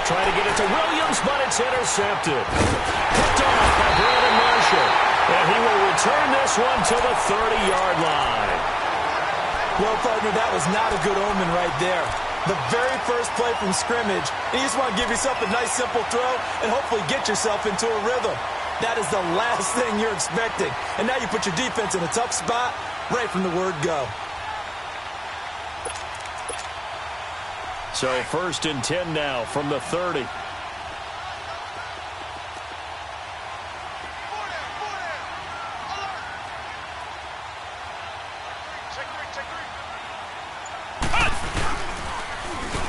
trying to get it to Williams, but it's intercepted. Picked off by Brandon Marshall. And he will return this one to the 30-yard line. Well, partner, that was not a good omen right there. The very first play from scrimmage, and you just want to give yourself a nice, simple throw and hopefully get yourself into a rhythm. That is the last thing you're expecting. And now you put your defense in a tough spot right from the word go. So 1st and 10 now from the 30.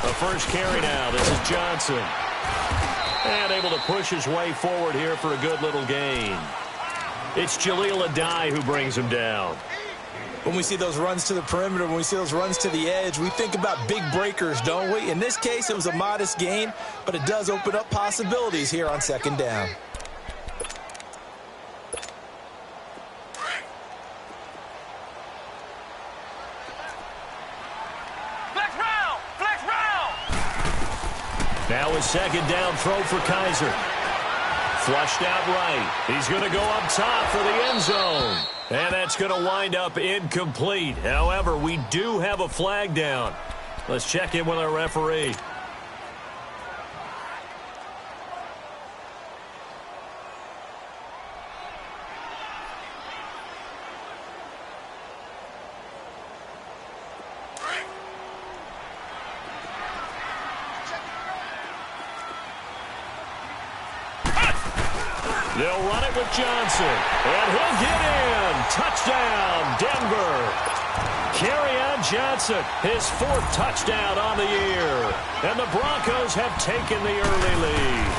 The first carry now. This is Johnson. And able to push his way forward here for a good little gain. It's Jaleel Adai who brings him down. When we see those runs to the perimeter, when we see those runs to the edge, we think about big breakers, don't we? In this case, it was a modest gain, but it does open up possibilities here on 2nd down. Now a 2nd down throw for Kaiser. Flushed out right. He's going to go up top for the end zone. And that's going to wind up incomplete. However, we do have a flag down. Let's check in with our referee. They'll run it with Johnson, and he'll get in. Touchdown, Denver. Kerryon Johnson, his 4th touchdown on the year. And the Broncos have taken the early lead.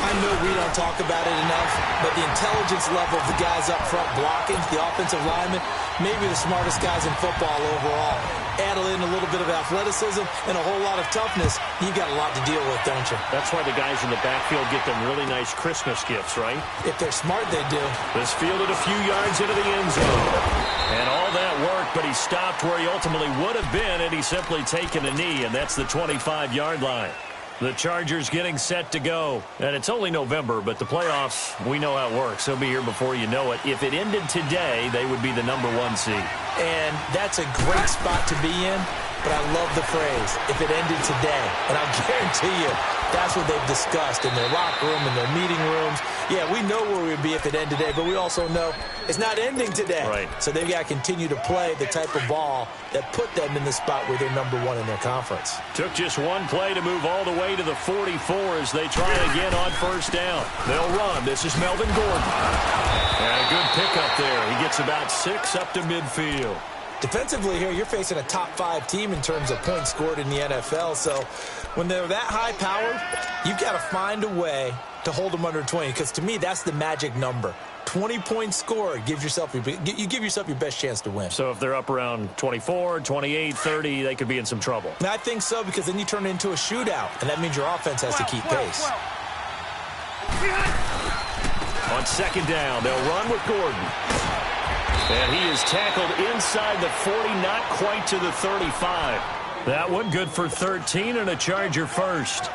I know we don't talk about it enough, but the intelligence level of the guys up front blocking, the offensive linemen, maybe the smartest guys in football overall. Add in a little bit of athleticism and a whole lot of toughness, you've got a lot to deal with, don't you? That's why the guys in the backfield get them really nice Christmas gifts, right? If they're smart, they do. This fielded a few yards into the end zone. And all that worked, but he stopped where he ultimately would have been had he simply taken a knee, and that's the 25-yard line. The Chargers getting set to go. And it's only November, but the playoffs, we know how it works. They'll be here before you know it. If it ended today, they would be the #1 seed. And that's a great spot to be in, but I love the phrase, if it ended today. And I guarantee you, that's what they've discussed in their locker room, in their meeting rooms. Yeah, we know where we'd be if it ended today, but we also know it's not ending today. Right. So they've got to continue to play the type of ball that put them in the spot where they're #1 in their conference. Took just one play to move all the way to the 44 as they try again on 1st down. They'll run. This is Melvin Gordon. And a good pickup there. He gets about 6 up to midfield. Defensively here, you're facing a top 5 team in terms of points scored in the NFL. So when they're that high powered, you've got to find a way to hold them under 20. Because to me, that's the magic number. 20 points scored, you give yourself your best chance to win. So if they're up around 24, 28, 30, they could be in some trouble. And I think so, because then you turn it into a shootout, and that means your offense has to keep pace. On 2nd down, they'll run with Gordon. And he is tackled inside the 40, not quite to the 35. That one good for 13 and a Charger first.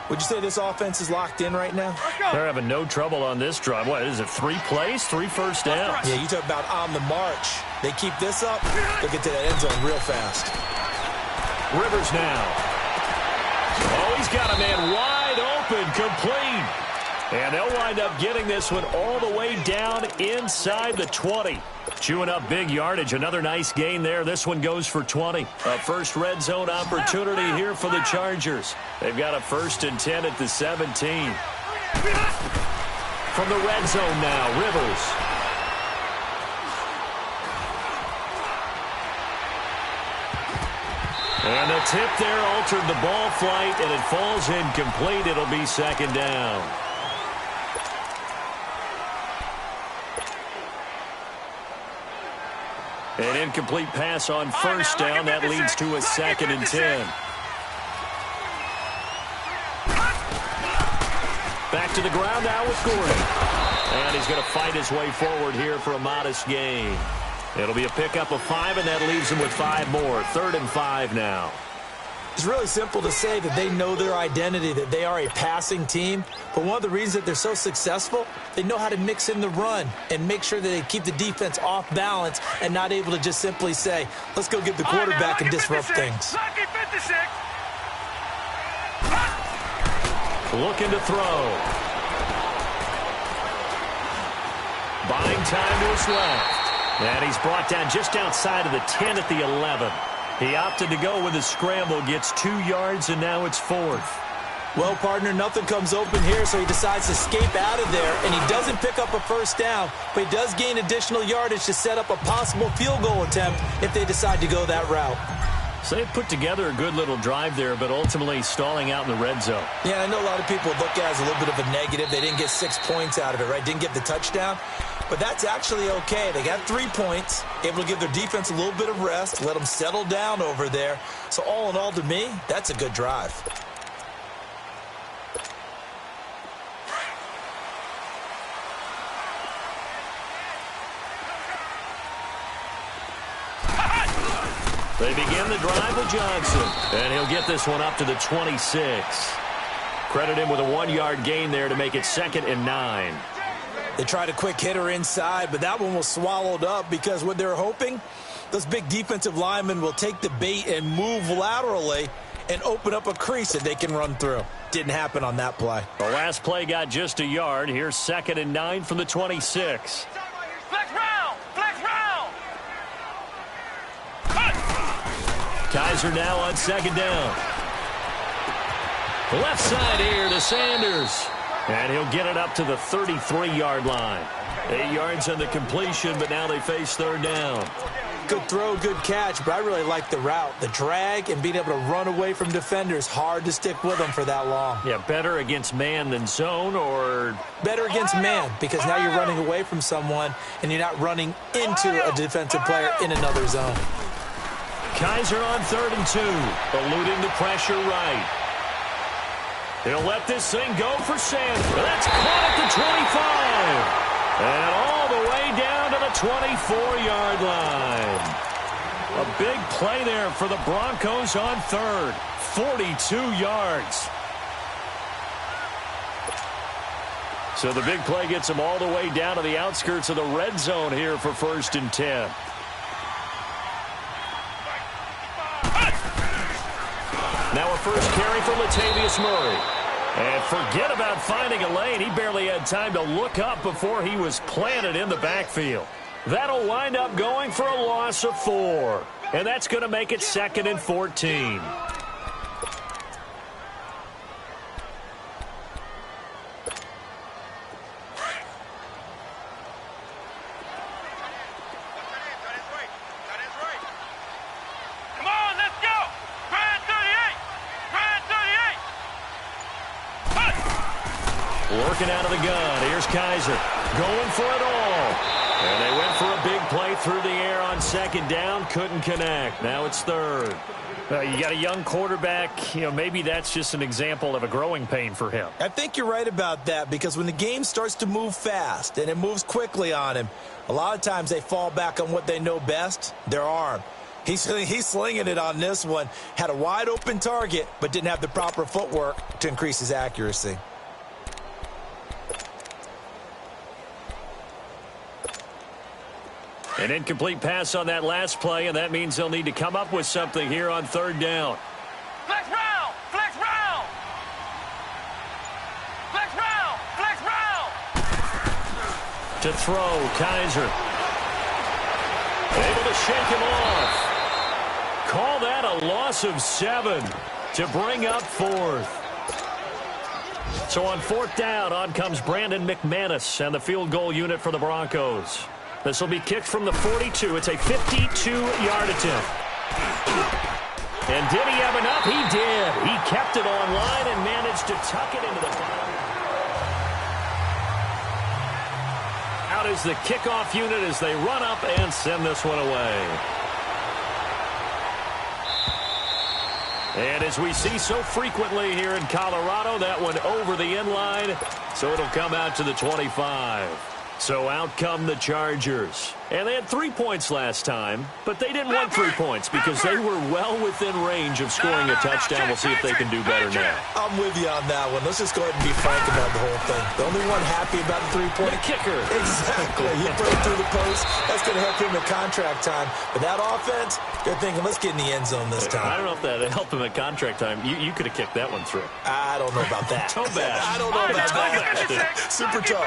Would you say this offense is locked in right now? They're having no trouble on this drive. What is it, 3 plays, 3 first downs? Yeah, you talk about on the march. They keep this up, they'll get to that end zone real fast. Rivers now. Oh, he's got a man wide open, complete. And they'll wind up getting this one all the way down inside the 20. Chewing up big yardage. Another nice gain there. This one goes for 20. A first red zone opportunity here for the Chargers. They've got a 1st and 10 at the 17. From the red zone now, Rivers. And the tip there altered the ball flight, and it falls incomplete. It'll be 2nd down. An incomplete pass on 1st down. That leads to a 2nd and 10. Back to the ground now with Gordon. And he's going to fight his way forward here for a modest gain. It'll be a pickup of 5, and that leaves him with 5 more. 3rd and 5 now. It's really simple to say that they know their identity, that they are a passing team. But one of the reasons that they're so successful, they know how to mix in the run and make sure that they keep the defense off balance and not able to just simply say, let's go get the quarterback and disrupt things. Looking to throw. Buying time to his left. And he's brought down just outside of the 10 at the 11. He opted to go with a scramble, gets 2 yards, and now it's 4th. Well, partner, nothing comes open here, so he decides to escape out of there, and he doesn't pick up a first down, but he does gain additional yardage to set up a possible field goal attempt if they decide to go that route. So they put together a good little drive there, but ultimately stalling out in the red zone. Yeah, I know a lot of people look at it as a little bit of a negative. They didn't get 6 points out of it, right? Didn't get the touchdown. But that's actually okay. They got 3 points, able to give their defense a little bit of rest, let them settle down over there. So all in all, to me, that's a good drive. They begin the drive with Johnson, and he'll get this one up to the 26. Credit him with a 1-yard gain there to make it 2nd and 9. They tried a quick hitter inside, but that one was swallowed up because what they're hoping, those big defensive linemen will take the bait and move laterally and open up a crease that they can run through. Didn't happen on that play. The last play got just a yard. Here's 2nd and 9 from the 26. Flex round! Flex round! Kaiser now on 2nd down. Left side here to Sanders. And he'll get it up to the 33-yard line. 8 yards on the completion, but now they face 3rd down. Good throw, good catch, but I really like the route. The drag and being able to run away from defenders, hard to stick with them for that long. Yeah, better against man than zone, or? Better against man, because now you're running away from someone and you're not running into a defensive player in another zone. Kaiser on 3rd and 2, eluding the pressure right. He'll let this thing go for Sanders. That's caught at the 25. And all the way down to the 24-yard line. A big play there for the Broncos on 3rd. 42 yards. So the big play gets them all the way down to the outskirts of the red zone here for 1st and 10. Now a first carry for Latavius Murray. And forget about finding a lane. He barely had time to look up before he was planted in the backfield. That'll wind up going for a loss of 4. And that's going to make it 2nd and 14. Working out of the gun. Here's Kaiser going for it all. And they went for a big play through the air on 2nd down. Couldn't connect. Now it's 3rd. You got a young quarterback. Maybe that's just an example of a growing pain for him. I think you're right about that, because when the game starts to move fast and it moves quickly on him, a lot of times they fall back on what they know best, their arm. He's slinging it on this one. Had a wide open target, but didn't have the proper footwork to increase his accuracy. An incomplete pass on that last play, and that means they'll need to come up with something here on 3rd down. Flex round! Flex round! Flex round! Flex round! To throw, Kaiser. Able to shake him off. Call that a loss of 7 to bring up 4th. So on 4th down, on comes Brandon McManus and the field goal unit for the Broncos. This will be kicked from the 42. It's a 52-yard attempt. And did he have enough? He did. He kept it on line and managed to tuck it into the bottom. Out is the kickoff unit as they run up and send this one away. And as we see so frequently here in Colorado, that one over the end line, so it'll come out to the 25. So out come the Chargers. And they had 3 points last time, but they didn't want 3 points because they were well within range of scoring a touchdown. We'll see if they can do better now. I'm with you on that one. Let's just go ahead and be frank about the whole thing. The only one happy about the 3-point kicker. Exactly. He broke through the post. That's going to help him at contract time. But that offense, they're thinking, let's get in the end zone this time. I don't know if that helped him at contract time. You could have kicked that one through. I don't know about that. Toe bash. I don't know about that. Super toe.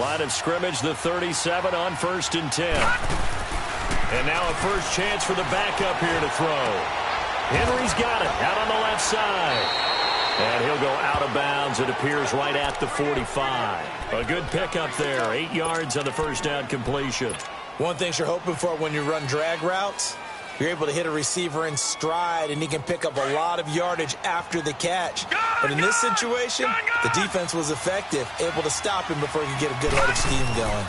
Line of scrimmage, the 37 on 1st and 10. And now a first chance for the backup here to throw. Henry's got it out on the left side. And he'll go out of bounds. It appears right at the 45. A good pickup there. 8 yards on the first down completion. One thing you're hoping for when you run drag routes, you're able to hit a receiver in stride, and he can pick up a lot of yardage after the catch. But in this situation, the defense was effective, able to stop him before he could get a good head of steam going.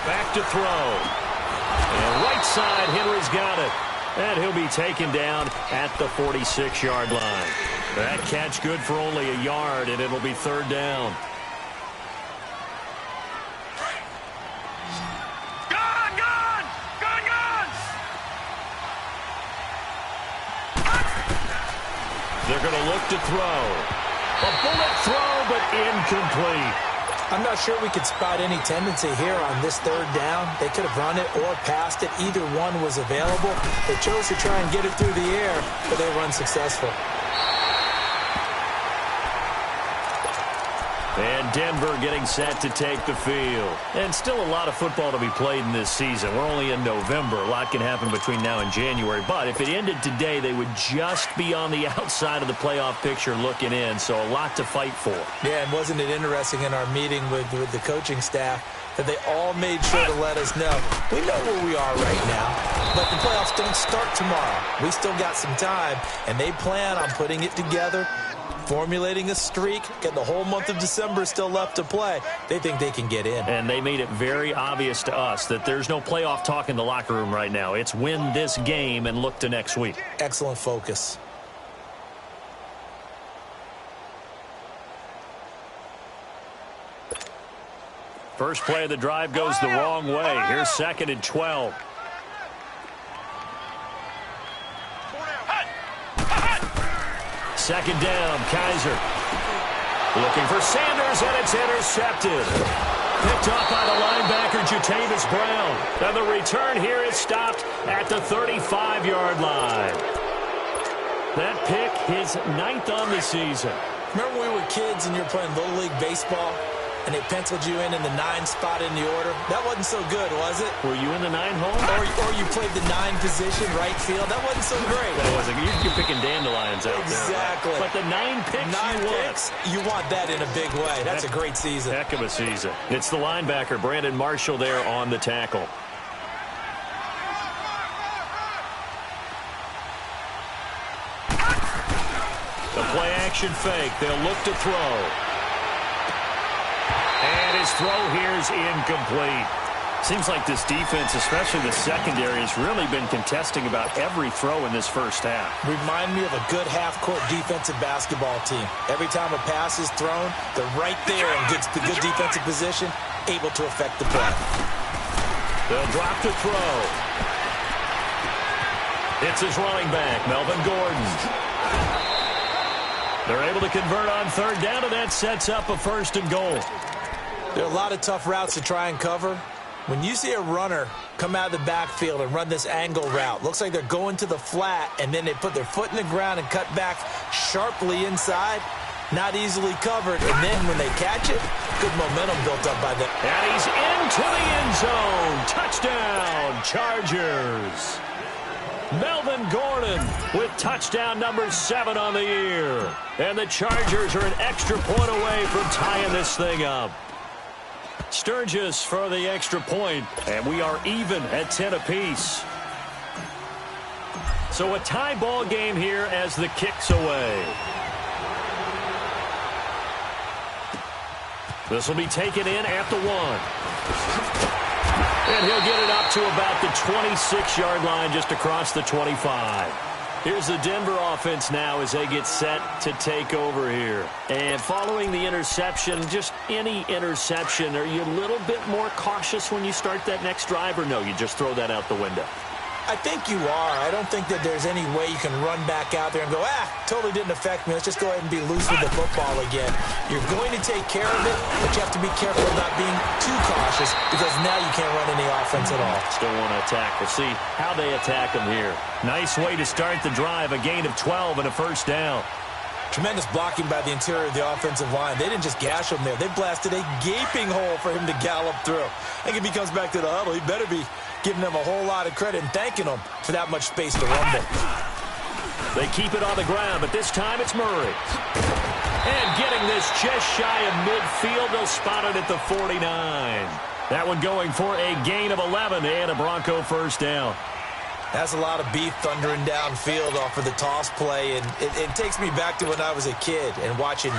Back to throw. And right side, Henry's got it. And he'll be taken down at the 46-yard line. That catch good for only a yard, and it'll be 3rd down. They're going to look to throw. A bullet throw, but incomplete. I'm not sure we could spot any tendency here on this 3rd down. They could have run it or passed it. Either one was available. They chose to try and get it through the air, but they were unsuccessful. And Denver getting set to take the field. And still a lot of football to be played in this season. We're only in November. A lot can happen between now and January. But if it ended today, they would just be on the outside of the playoff picture looking in. So a lot to fight for. Yeah, and wasn't it interesting in our meeting with the coaching staff that they all made sure to let us know, we know where we are right now, but the playoffs don't start tomorrow. We still got some time, and they plan on putting it together, formulating a streak, getting the whole month of December still left to play. They think they can get in. And they made it very obvious to us that there's no playoff talk in the locker room right now. It's win this game and look to next week. Excellent focus. First play of the drive goes the wrong way. Here's 2nd and 12. Second down, Kaiser. Looking for Sanders, and it's intercepted. Picked off by the linebacker, Jatavis Brown. And the return here is stopped at the 35-yard line. That pick, his 9th on the season. Remember when we were kids and you were playing Little League Baseball, and they penciled you in the 9 spot in the order? That wasn't so good, was it? Were you in the 9 hole? Or you played the 9 position, right field? That wasn't so great. That wasn't. You're picking dandelions out exactly. there. Right? But the 9 picks you want that in a big way. That's a great season. Heck of a season. It's the linebacker, Brandon Marshall, there on the tackle. The play-action fake. They'll look to throw. And his throw here is incomplete. Seems like this defense, especially the secondary, has really been contesting about every throw in this first half. Remind me of a good half-court defensive basketball team. Every time a pass is thrown, they're right there in good defensive position, able to affect the play. They'll drop to throw. It's his running back, Melvin Gordon. They're able to convert on 3rd down, and that sets up a 1st and goal. There are a lot of tough routes to try and cover. When you see a runner come out of the backfield and run this angle route, looks like they're going to the flat, and then they put their foot in the ground and cut back sharply inside, not easily covered. And then when they catch it, good momentum built up by them. And he's into the end zone. Touchdown, Chargers. Melvin Gordon with touchdown number 7 on the year. And the Chargers are an extra point away from tying this thing up. Sturgis for the extra point, and we are even at 10 apiece. So a tie ball game here as the kick's away. This will be taken in at the 1. And he'll get it up to about the 26-yard line, just across the 25. Here's the Denver offense now as they get set to take over here. And following the interception, just any interception, are you a little bit more cautious when you start that next drive, or no, you just throw that out the window? I think you are. I don't think that there's any way you can run back out there and go, totally didn't affect me. Let's just go ahead and be loose with the football again. You're going to take care of it, but you have to be careful about being too cautious because now you can't run any offense at all. Still want to attack. We'll see how they attack them here. Nice way to start the drive, a gain of 12 and a first down. Tremendous blocking by the interior of the offensive line. They didn't just gash him there. They blasted a gaping hole for him to gallop through. I think if he comes back to the huddle, he better be giving them a whole lot of credit and thanking them for that much space to rumble. They keep it on the ground, but this time it's Murray. And getting this just shy of midfield, they'll spot it at the 49. That one going for a gain of 11 and a Bronco first down. That's a lot of beef thundering downfield off of the toss play, and it takes me back to when I was a kid and watching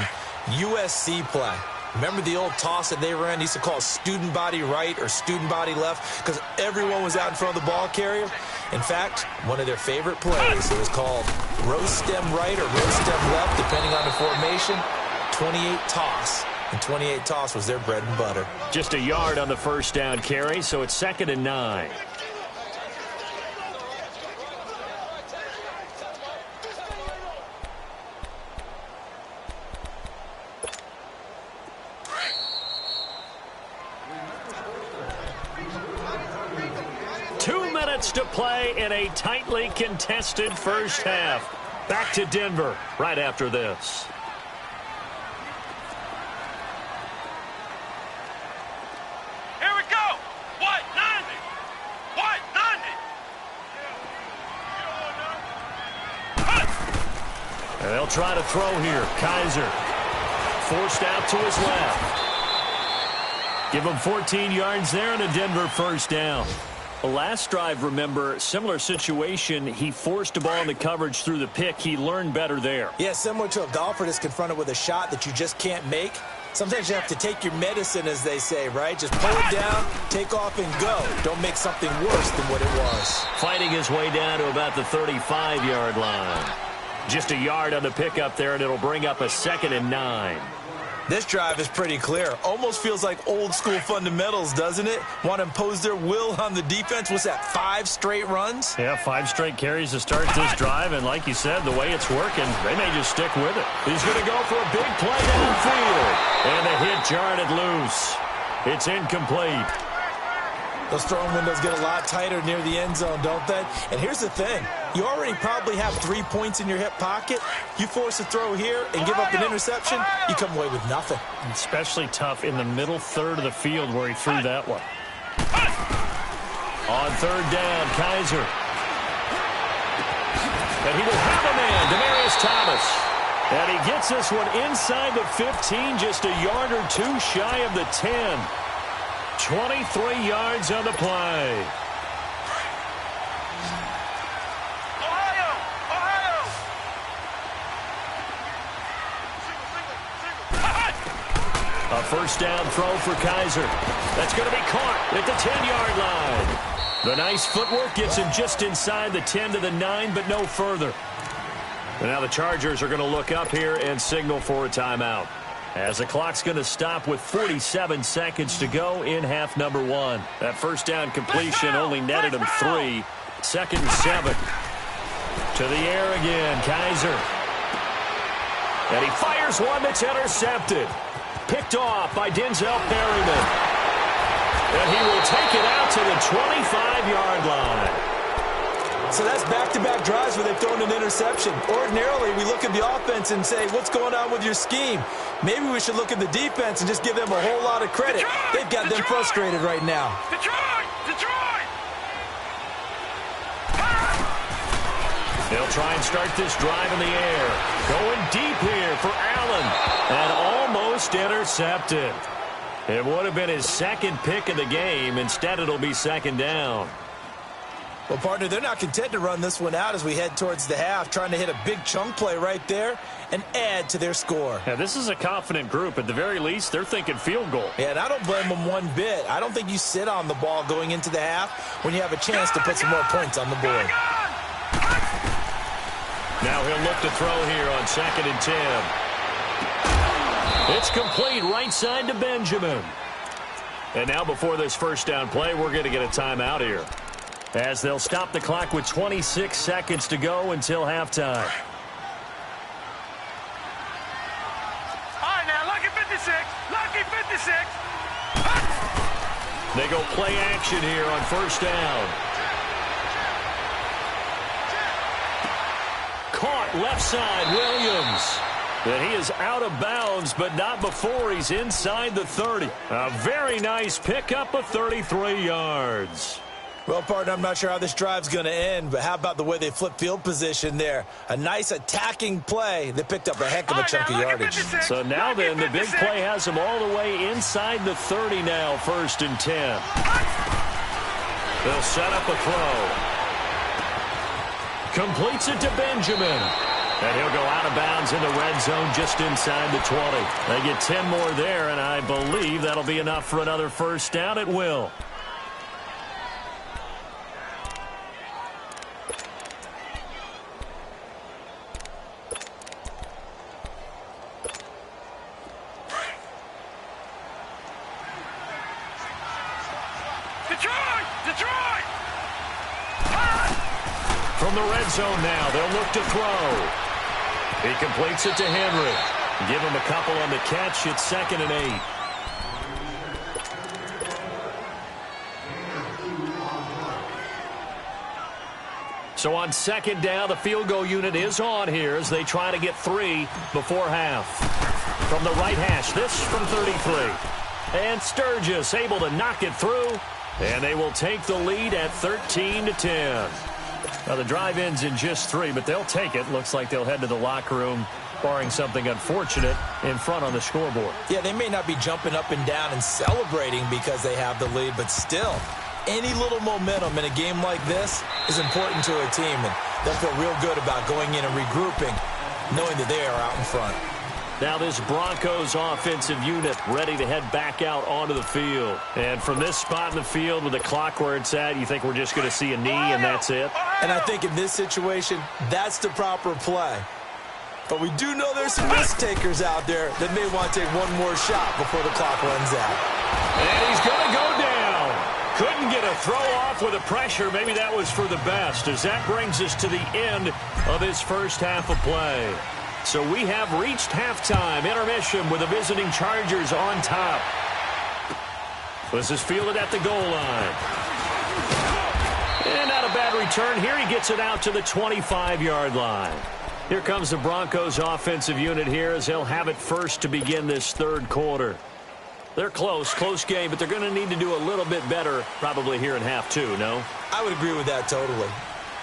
USC play. Remember the old toss that they ran? They used to call it student body right or student body left because everyone was out in front of the ball carrier. In fact, one of their favorite plays, it was called roast stem right or roast stem left, depending on the formation, 28 toss. And 28 toss was their bread and butter. Just a yard on the first down carry, so it's 2nd and 9. To play in a tightly contested first half. Back to Denver right after this. Here we go. White 90. White 90. And they'll try to throw here. Kaiser forced out to his left. Give him 14 yards there and a Denver first down. Last drive, remember, similar situation. He forced a ball into coverage through the pick. He learned better there. Yeah, similar to a golfer that's confronted with a shot that you just can't make. Sometimes you have to take your medicine, as they say, right? Just pull it down, take off, and go. Don't make something worse than what it was. Fighting his way down to about the 35-yard line. Just a yard on the pickup there, and it'll bring up a 2nd and 9. This drive is pretty clear. Almost feels like old-school fundamentals, doesn't it? Want to impose their will on the defense. What's that, 5 straight runs? Yeah, 5 straight carries to start this drive, and like you said, the way it's working, they may just stick with it. He's going to go for a big play downfield, and the hit jarred it loose. It's incomplete. Those throwing windows get a lot tighter near the end zone, don't they? And here's the thing. You already probably have 3 points in your hip pocket. You force a throw here and give up an interception, you come away with nothing. Especially tough in the middle third of the field where he threw that one. On 3rd down, Kaiser. And he will have a man, Demaryius Thomas. And he gets this one inside the 15, just a yard or 2 shy of the 10. 23 yards on the play. A first down throw for Kaiser. That's going to be caught at the 10-yard line. The nice footwork gets him just inside the 10 to the 9, but no further. And now the Chargers are going to look up here and signal for a timeout, as the clock's going to stop with 47 seconds to go in half number 1. That first down completion only netted him 3. 2nd and 7. To the air again, Kaiser. And he fires one that's intercepted. Picked off by Denzel Perryman. And he will take it out to the 25-yard line. So that's back-to-back drives where they've thrown an interception. Ordinarily, we look at the offense and say, what's going on with your scheme? Maybe we should look at the defense and just give them a whole lot of credit. They've got them frustrated right now. They'll try and start this drive in the air. Going deep here for Allen. And almost intercepted. It would have been his 2nd pick of the game. Instead, it'll be 2nd down. Well, partner, they're not content to run this one out as we head towards the half, trying to hit a big chunk play right there and add to their score. Yeah, this is a confident group. At the very least, they're thinking field goal. Yeah, and I don't blame them one bit. I don't think you sit on the ball going into the half when you have a chance to put some more points on the board. Now he'll look to throw here on 2nd and 10. It's complete right side to Benjamin. And now before this first down play, we're going to get a timeout here, as they'll stop the clock with 26 seconds to go until halftime. All right, now, lucky 56. Lucky 56. They go play action here on first down. Caught left side, Williams. And he is out of bounds, but not before he's inside the 30. A very nice pickup of 33 yards. Well, partner, I'm not sure how this drive's going to end, but how about the way they flip field position there? A nice attacking play. They picked up a heck of a chunk of yardage. So now then, the big play has them all the way inside the 30 now, 1st and 10. They'll set up a throw. Completes it to Benjamin. And he'll go out of bounds in the red zone just inside the 20. They get 10 more there, and I believe that'll be enough for another first down. It will. Detroit! From the red zone now, they'll look to throw. He completes it to Henry. Give him a couple on the catch. It's 2nd and 8. So on 2nd down, the field goal unit is on here as they try to get 3 before half. From the right hash, this from 33. And Sturgis able to knock it through. And they will take the lead at 13-10. Now, the drive ends in just 3, but they'll take it. Looks like they'll head to the locker room, barring something unfortunate, in front on the scoreboard. Yeah, they may not be jumping up and down and celebrating because they have the lead, but still, any little momentum in a game like this is important to a team, and they'll feel real good about going in and regrouping, knowing that they are out in front. Now this Broncos offensive unit ready to head back out onto the field. And from this spot in the field with the clock where it's at, you think we're just going to see a knee and that's it? And I think in this situation, that's the proper play. But we do know there's some risk takers out there that may want to take one more shot before the clock runs out. And he's going to go down. Couldn't get a throw off with the pressure. Maybe that was for the best, as that brings us to the end of this first half of play. So we have reached halftime, intermission with the visiting Chargers on top. This is fielded at the goal line. And not a bad return here. He gets it out to the 25-yard line. Here comes the Broncos offensive unit here as they'll have it first to begin this third quarter. They're close game, but they're going to need to do a little bit better probably here in half two, no? I would agree with that totally.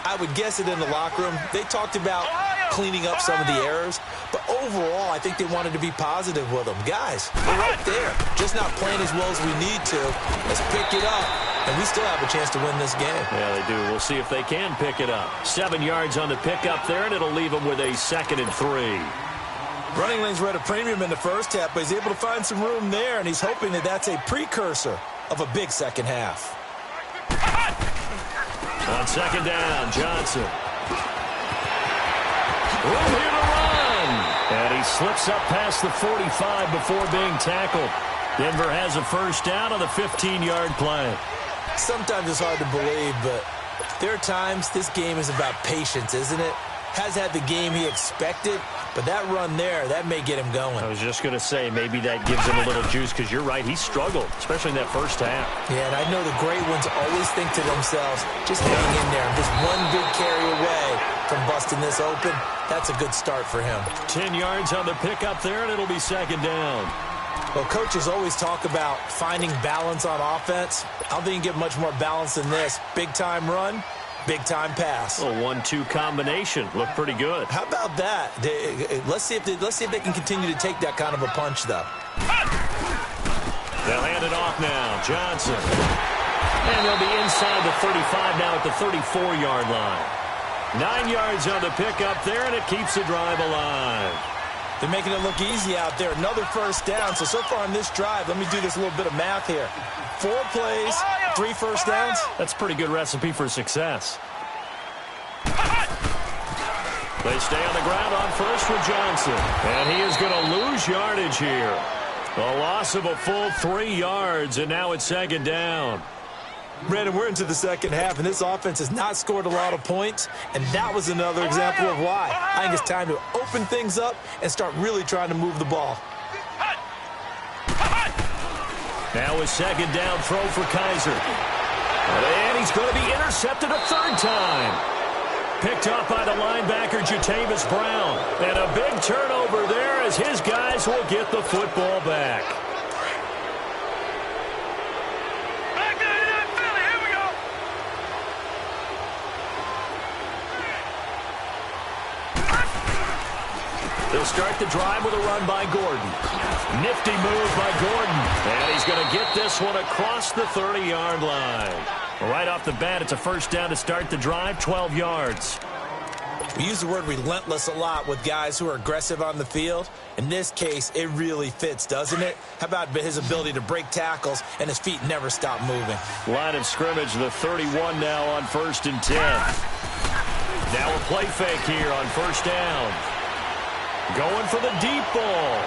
I would guess it in the locker room. They talked about cleaning up some of the errors, but overall, I think they wanted to be positive with them. Guys, we're right there. Just not playing as well as we need to. Let's pick it up, and we still have a chance to win this game. Yeah, they do. We'll see if they can pick it up. 7 yards on the pickup there, and it'll leave them with a 2nd and 3. Running lanes were at a premium in the first half, but he's able to find some room there, and he's hoping that that's a precursor of a big second half. On 2nd down, Johnson. Room here to run. And he slips up past the 45 before being tackled. Denver has a first down on the 15-yard play. Sometimes it's hard to believe, but there are times this game is about patience, isn't it? Has had the game he expected, but that run there, that may get him going. I was just going to say, maybe that gives him a little juice, because you're right, he struggled, especially in that first half. Yeah, and I know the great ones always think to themselves, just hang in there. Just one big carry away from busting this open. That's a good start for him. 10 yards on the pickup there, and it'll be 2nd down. Well, coaches always talk about finding balance on offense. I don't think you can get much more balance than this. Big-time run, big-time pass. A 1-2 combination. Looked pretty good. How about that? Let's see if they can continue to take that kind of a punch, though. They'll hand it off now. Johnson. And they'll be inside the 35 now at the 34-yard line. 9 yards on the pickup there, and it keeps the drive alive. They're making it look easy out there. Another first down. So far on this drive, let me do this little bit of math here. 4 plays, 3 first downs. That's a pretty good recipe for success. They stay on the ground on first with Johnson. And he is going to lose yardage here. A loss of a full 3 yards, and now it's second down. Brandon, we're into the second half, and this offense has not scored a lot of points, and that was another example of why. I think it's time to open things up and start really trying to move the ball. Now a second down throw for Kaiser. And he's going to be intercepted a third time. Picked up by the linebacker, Jatavis Brown. And a big turnover there as his guys will get the football back. Back to Philly. Here we go. They'll start the drive with a run by Gordon. Nifty move by Gordon. And he's going to get this one across the 30-yard line. Right off the bat, it's a first down to start the drive, 12 yards. We use the word relentless a lot with guys who are aggressive on the field. In this case, it really fits, doesn't it? How about his ability to break tackles and his feet never stop moving? Line of scrimmage, the 31 now on 1st and 10. Now a play fake here on first down. Going for the deep ball.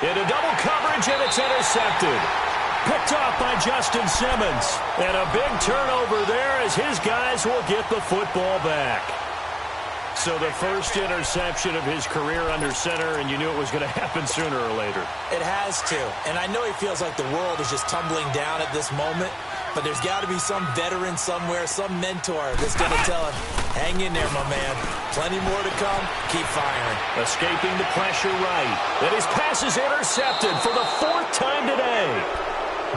Into double coverage, and it's intercepted. Picked off by Justin Simmons. And a big turnover there as his guys will get the football back. So the first interception of his career under center, and you knew it was going to happen sooner or later. It has to. And I know he feels like the world is just tumbling down at this moment, but there's got to be some veteran somewhere, some mentor that's going to tell him, hang in there, my man. Plenty more to come. Keep firing. Escaping the pressure right. And his pass is intercepted for the 4th time today.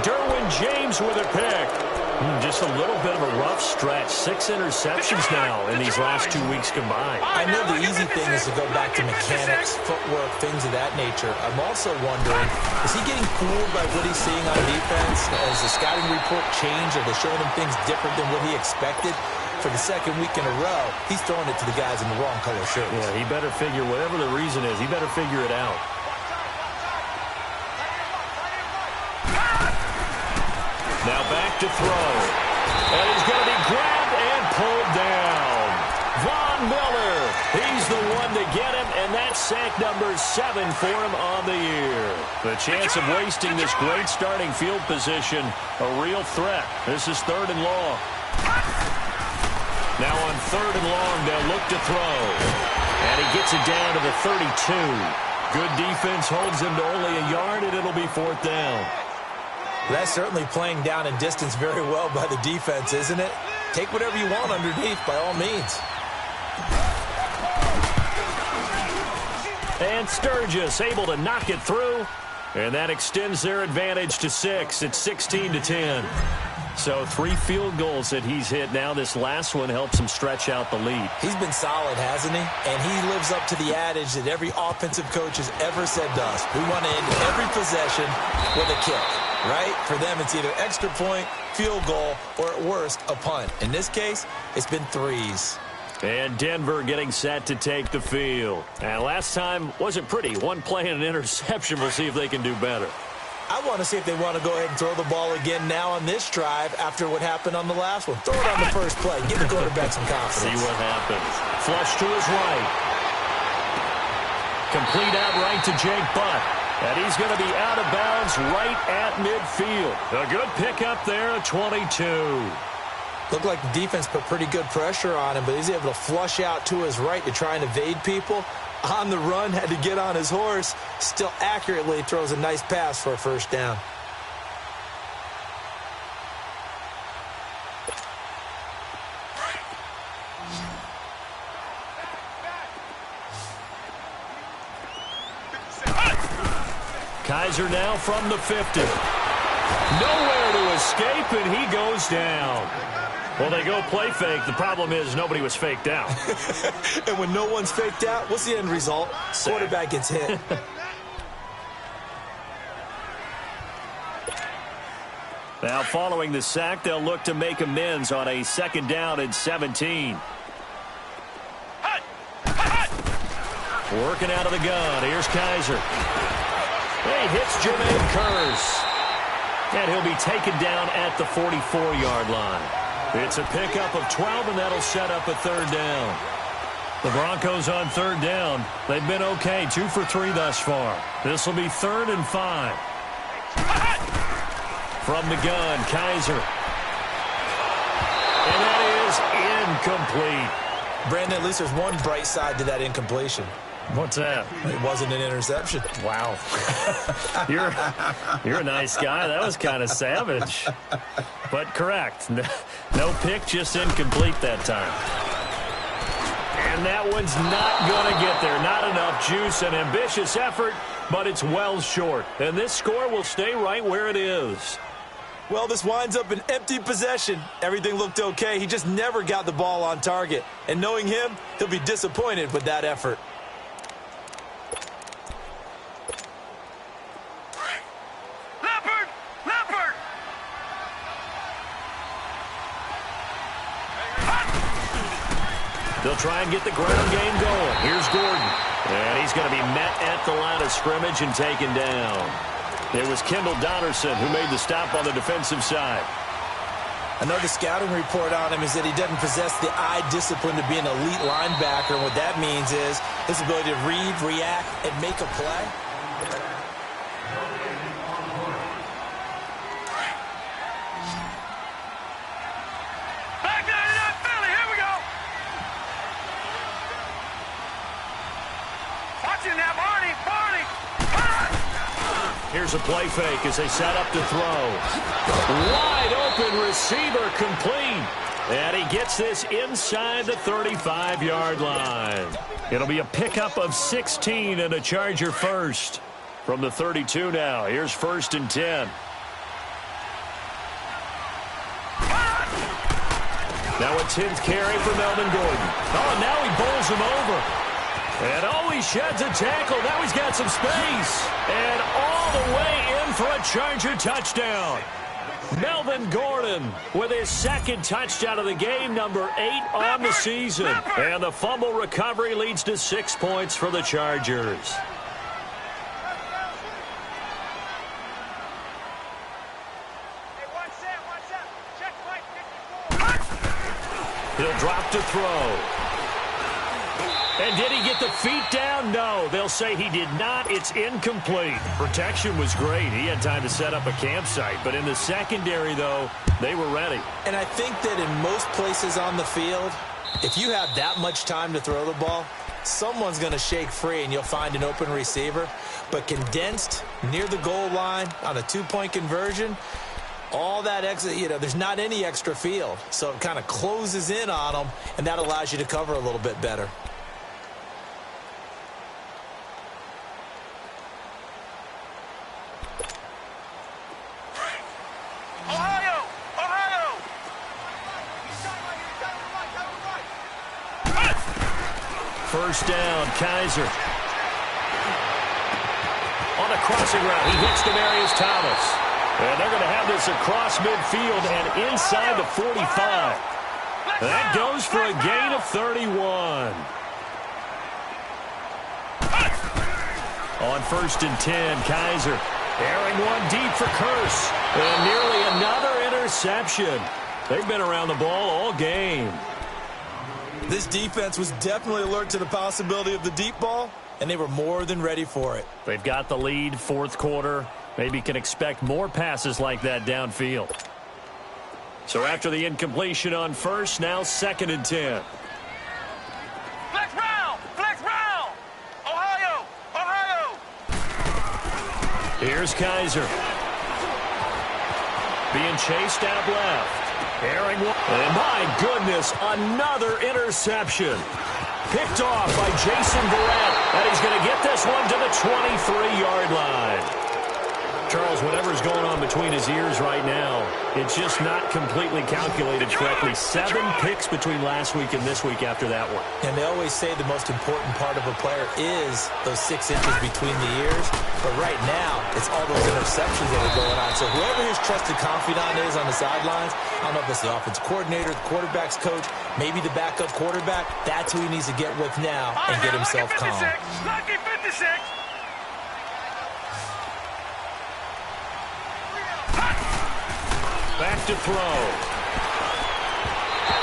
Derwin James with a pick. Just a little bit of a rough stretch. 6 interceptions now in these last 2 weeks combined. I know the easy thing is to go back to mechanics, footwork, things of that nature. I'm also wondering, is he getting fooled by what he's seeing on defense? Has the scouting report changed? Are they showing him things different than what he expected? For the second week in a row, he's throwing it to the guys in the wrong color shirts. Yeah, he better figure, whatever the reason is, he better figure it out. Now back to throw. And he's going to be grabbed and pulled down. Von Miller, he's the one to get him, and that's sack number 7 for him on the year. The chance of wasting this great starting field position, a real threat. This is 3rd and long. Now on 3rd and long, they'll look to throw. And he gets it down to the 32. Good defense holds him to only a yard, and it'll be 4th down. That's certainly playing down in distance very well by the defense, isn't it? Take whatever you want underneath, by all means. And Sturgis able to knock it through. And that extends their advantage to 6. It's 16-10. So 3 field goals that he's hit now. This last one helps him stretch out the lead. He's been solid, hasn't he? And he lives up to the adage that every offensive coach has ever said to us. We want to end every possession with a kick. Right? For them, it's either extra point, field goal, or at worst, a punt. In this case, it's been 3s. And Denver getting set to take the field. And last time wasn't pretty. 1 play and an interception. We'll see if they can do better. I want to see if they want to go ahead and throw the ball again now on this drive after what happened on the last one. Throw it on the first play. Give the quarterback some confidence. See what happens. Flush to his right. Complete out right to Jake Butt. And he's going to be out of bounds right at midfield. A good pickup there at 22. Looked like the defense put pretty good pressure on him, but he's able to flush out to his right to try and evade people. On the run, had to get on his horse. Still accurately throws a nice pass for a first down. Kaiser now from the 50. Nowhere to escape, and he goes down. Well, they go play fake. The problem is nobody was faked out. And when no one's faked out, what's the end result? Quarterback gets hit. Now, following the sack, they'll look to make amends on a 2nd down and 17. Working out of the gun. Here's Kaiser. He hits Jermaine Kearse. And he'll be taken down at the 44-yard line. It's a pickup of 12, and that'll set up a 3rd down. The Broncos on third down. They've been okay, 2 for 3 thus far. This will be 3rd and 5. From the gun, Kaiser. And that is incomplete. Brandon, at least there's one bright side to that incompletion. What's that? It wasn't an interception. Wow. You're a nice guy. That was kind of savage. But correct. No pick, just incomplete that time. And that one's not going to get there. Not enough juice. An ambitious effort, but it's well short. And this score will stay right where it is. Well, this winds up an empty possession. Everything looked okay. He just never got the ball on target. And knowing him, he'll be disappointed with that effort. They'll try and get the ground game going. Here's Gordon. And he's going to be met at the line of scrimmage and taken down. It was Kendall Donnerson who made the stop on the defensive side. Another scouting report on him is that he doesn't possess the eye discipline to be an elite linebacker. And what that means is his ability to read, react, and make a play. Here's a play fake as they set up to throw. Wide open receiver complete. And he gets this inside the 35-yard line. It'll be a pickup of 16 and a Charger first. From the 32 now. Here's 1st and 10. Now a 10th carry for Melvin Gordon. Oh, and now he bowls him over. And oh, he sheds a tackle. Now he's got some space. And all the way in for a Charger touchdown. Melvin Gordon with his 2nd touchdown of the game, number 8 on the season. And the fumble recovery leads to 6 points for the Chargers. He'll drop to throw. And did he get the feet down? No, they'll say he did not. It's incomplete. Protection was great. He had time to set up a campsite. But in the secondary, though, they were ready. And I think that in most places on the field, if you have that much time to throw the ball, someone's going to shake free and you'll find an open receiver. But condensed near the goal line on a 2-point conversion, all that extra, there's not any extra field. So it kind of closes in on them, and that allows you to cover a little bit better. First down, Kaiser. On a crossing route, he hits Demaryius Thomas. And they're going to have this across midfield and inside the 45. That goes for a gain of 31. On 1st and 10, Kaiser airing one deep for Curse. And nearly another interception. They've been around the ball all game. This defense was definitely alert to the possibility of the deep ball, and they were more than ready for it. They've got the lead, 4th quarter. Maybe can expect more passes like that downfield. So after the incompletion on 1st, now 2nd and 10. Flex round! Flex round! Ohio! Ohio! Here's Kaiser. Being chased out left. Airing one. And my goodness, another interception. Picked off by Jason Verrett. And he's going to get this one to the 23-yard line. Charles, whatever's going on between his ears right now, it's just not completely calculated correctly. 7 picks between last week and this week after that one. And they always say the most important part of a player is those 6 inches between the ears. But right now, it's all those interceptions that are going on. So whoever his trusted confidant is on the sidelines, I don't know if it's the offense coordinator, the quarterback's coach, maybe the backup quarterback, that's who he needs to get with now and get himself calm. Lucky 56. Back to throw.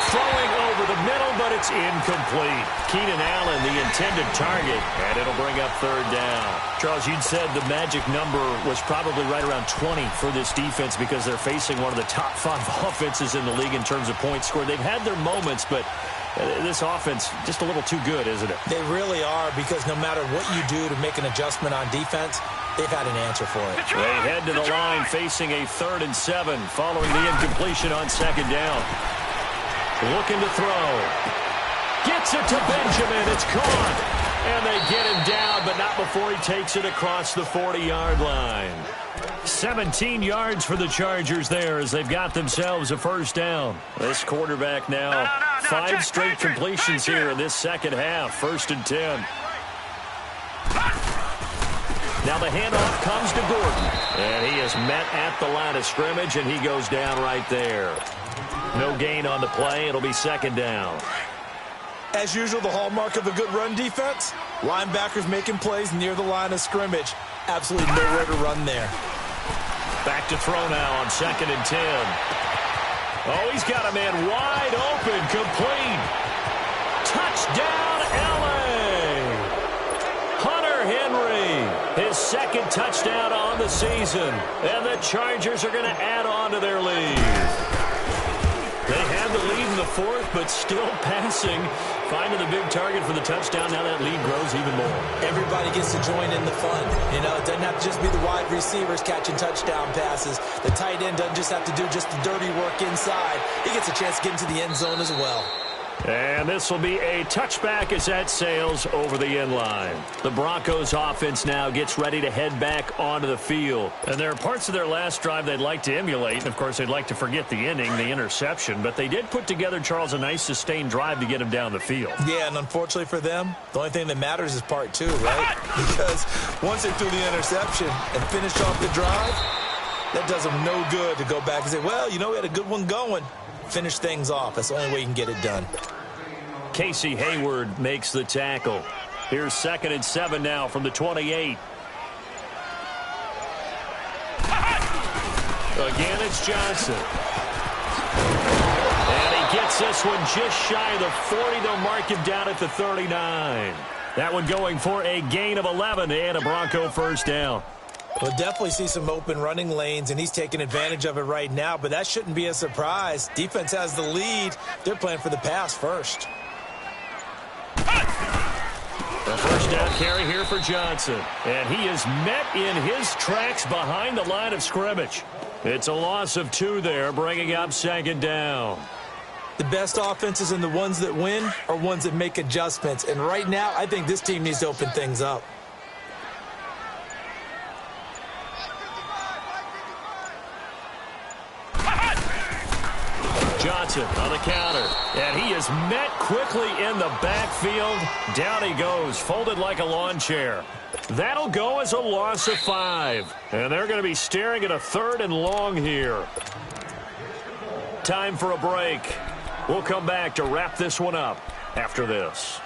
Throwing over the middle, but it's incomplete. Keenan Allen, the intended target, and it'll bring up third down. Charles, you'd said the magic number was probably right around 20 for this defense because they're facing one of the top 5 offenses in the league in terms of points scored. They've had their moments, but this offense just a little too good, isn't it? They really are, because no matter what you do to make an adjustment on defense, they've had an answer for it. They head to the line facing a 3rd and 7 following the incompletion on 2nd down. Looking to throw. Gets it to Benjamin. It's caught. And they get him down, but not before he takes it across the 40-yard line. 17 yards for the Chargers there as they've got themselves a first down. This quarterback now, 5 straight completions here in this second half. 1st and 10. Now the handoff comes to Gordon. And he is met at the line of scrimmage, and he goes down right there. No gain on the play. It'll be 2nd down. As usual, the hallmark of a good run defense, linebackers making plays near the line of scrimmage. Absolutely nowhere to run there. Back to throw now on 2nd and 10. Oh, he's got a man wide open, complete. Touchdown, L.A. Hunter Henry, his 2nd touchdown on the season. And the Chargers are going to add on to their lead. They had the lead in the 4th, but still passing. Finding the big target for the touchdown. Now that lead grows even more. Everybody gets to join in the fun. You know, it doesn't have to just be the wide receivers catching touchdown passes. The tight end doesn't just have to do just the dirty work inside. He gets a chance to get into the end zone as well. And this will be a touchback as that sails over the end line. The Broncos offense now gets ready to head back onto the field. And there are parts of their last drive they'd like to emulate. And, of course, they'd like to forget the inning, the interception. But they did put together, Charles, a nice sustained drive to get him down the field. Yeah, and unfortunately for them, the only thing that matters is part 2, right? Because once they threw the interception and finished off the drive, that does them no good to go back and say, well, you know, we had a good one going. Finish things off. That's the only way you can get it done. Casey Hayward makes the tackle. Here's 2nd and 7 now from the 28. Again, it's Johnson. And he gets this one just shy of the 40. They'll mark him down at the 39. That one going for a gain of 11 and a Bronco first down. We'll definitely see some open running lanes, and he's taking advantage of it right now, but that shouldn't be a surprise. Defense has the lead. They're playing for the pass first. The first down carry here for Johnson, and he is met in his tracks behind the line of scrimmage. It's a loss of 2 there, bringing up 2nd down. The best offenses and the ones that win are ones that make adjustments, and right now I think this team needs to open things up. Johnson on the counter, and he is met quickly in the backfield. Down he goes, folded like a lawn chair. That'll go as a loss of 5, and they're going to be staring at a 3rd and long here. Time for a break. We'll come back to wrap this one up after this.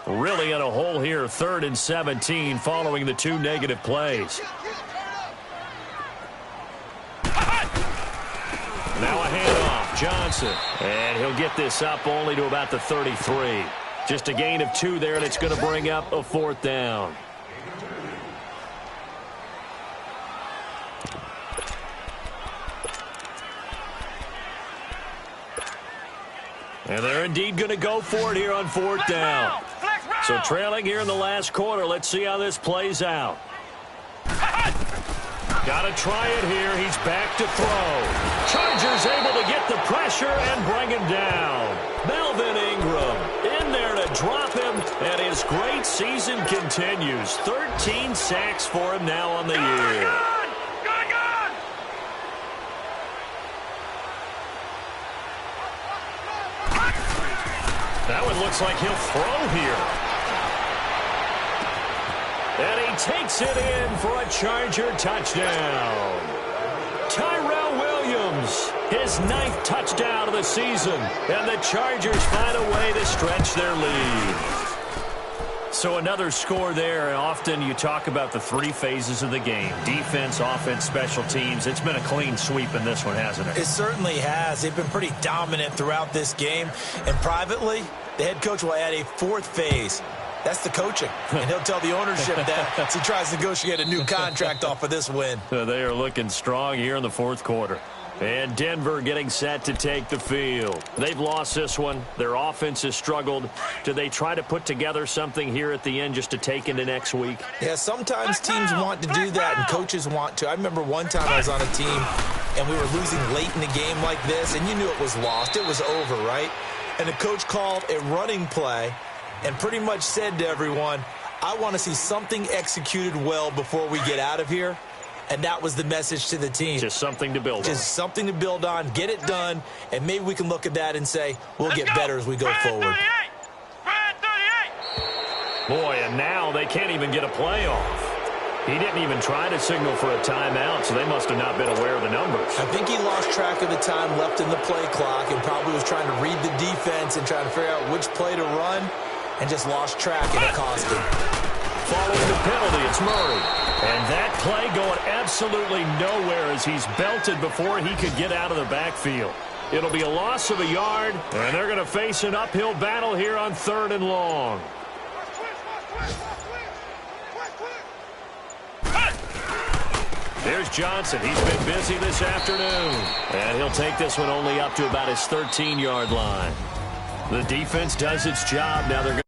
Really in a hole here, 3rd and 17 following the 2 negative plays. Now a handoff, Johnson, and he'll get this up only to about the 33. Just a gain of 2 there, and it's going to bring up a 4th down. And they're indeed going to go for it here on 4th down. So trailing here in the last quarter, let's see how this plays out. Got to try it here. He's back to throw. Chargers able to get the pressure and bring him down. Melvin Ingram in there to drop him, and his great season continues. 13 sacks for him now on the year. That one looks like he'll throw here. And he takes it in for a Charger touchdown. Tyrell Williams, his 9th touchdown of the season. And the Chargers find a way to stretch their lead. So another score there, and often you talk about the three phases of the game. Defense, offense, special teams. It's been a clean sweep in this one, hasn't it? It certainly has. They've been pretty dominant throughout this game. And privately, the head coach will add a fourth phase. That's the coaching. And he'll tell the ownership that as he tries to negotiate a new contract off of this win. They are looking strong here in the fourth quarter. And Denver getting set to take the field. They've lost this one. Their offense has struggled. Do they try to put together something here at the end just to take into next week? Yeah, sometimes teams want to do that and coaches want to. I remember one time I was on a team and we were losing late in the game like this, and you knew it was lost. It was over, right? And the coach called a running play and pretty much said to everyone, I want to see something executed well before we get out of here. And that was the message to the team. Just something to build on. Just something to build on, get it done, and maybe we can look at that and say, we'll get better as we go forward. Boy, and now they can't even get a play off. He didn't even try to signal for a timeout, so they must have not been aware of the numbers. I think he lost track of the time left in the play clock and probably was trying to read the defense and trying to figure out which play to run and just lost track, and it cost him. Following the penalty, it's Murray. And that play going absolutely nowhere as he's belted before he could get out of the backfield. It'll be a loss of a yard, and they're going to face an uphill battle here on 3rd and long. Here's Johnson. He's been busy this afternoon. And he'll take this one only up to about his 13-yard line. The defense does its job. Now they're going